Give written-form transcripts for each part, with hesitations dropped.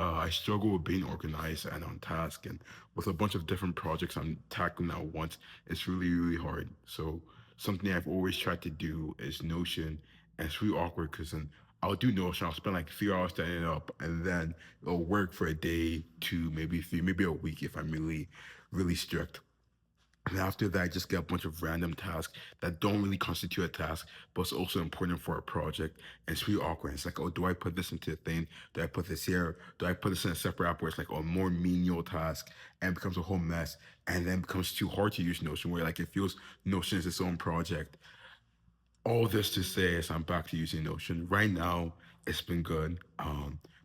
I struggle with being organized and on task, and with a bunch of different projects I'm tackling at once, it's really, really hard. So something I've always tried to do is Notion, and it's really awkward because then I'll do Notion, I'll spend like 3 hours setting it up, and then it'll work for a day, two, maybe three, maybe a week if I'm really, really strict. And after that, I just get a bunch of random tasks that don't really constitute a task, but it's also important for a project. And it's really awkward. It's like, oh, do I put this into a thing? Do I put this here? Do I put this in a separate app where it's like a more menial task and it becomes a whole mess? And then becomes too hard to use Notion, where like it feels Notion is its own project. All this to say is I'm back to using Notion. Right now, it's been good.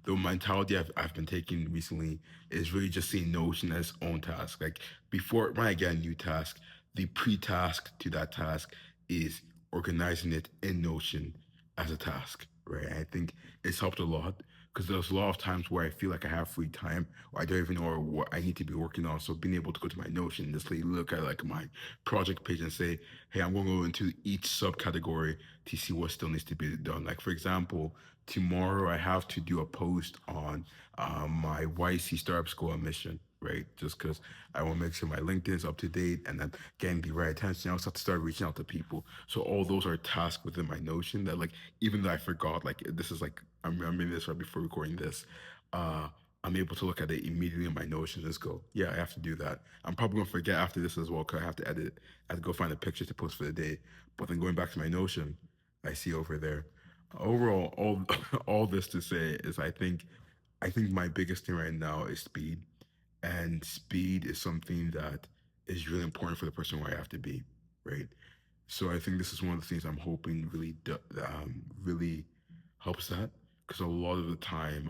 The mentality I've been taking recently is really just seeing Notion as its own task. Like before, when I get a new task, the pre-task to that task is organizing it in Notion as a task, right? I think it's helped a lot because there's a lot of times where I feel like I have free time or I don't even know what I need to be working on. So being able to go to my Notion and just like, look at like my project page and say, hey, I'm going to go into each subcategory to see what still needs to be done. Like for example, tomorrow I have to do a post on my YC Startup School admission, right? Just because I want to make sure my LinkedIn is up to date and then getting the right attention. I also have to start reaching out to people. So all those are tasks within my Notion that like, even though I forgot, like this is like, I'm remembering this right before recording this. Uh, I'm able to look at it immediately in my Notion and just go, yeah, I have to do that. I'm probably gonna forget after this as well because I have to edit. I have to go find a picture to post for the day. But then going back to my Notion, I see over there. Overall, all all this to say is I think my biggest thing right now is speed. And speed is something that is really important for the person where I have to be, right? So I think this is one of the things I'm hoping really really helps that because a lot of the time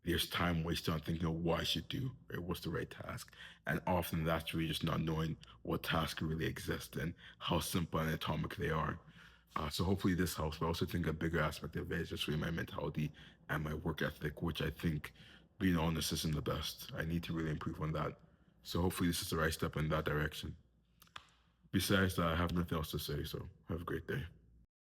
there's time wasted on thinking of what I should do, right? What's the right task? And often that's really just not knowing what tasks really exist and how simple and atomic they are. So hopefully this helps, but I also think a bigger aspect of it is just really my mentality and my work ethic, which I think, being honest, isn't the best. I need to really improve on that. So hopefully this is the right step in that direction. Besides that, I have nothing else to say, so have a great day.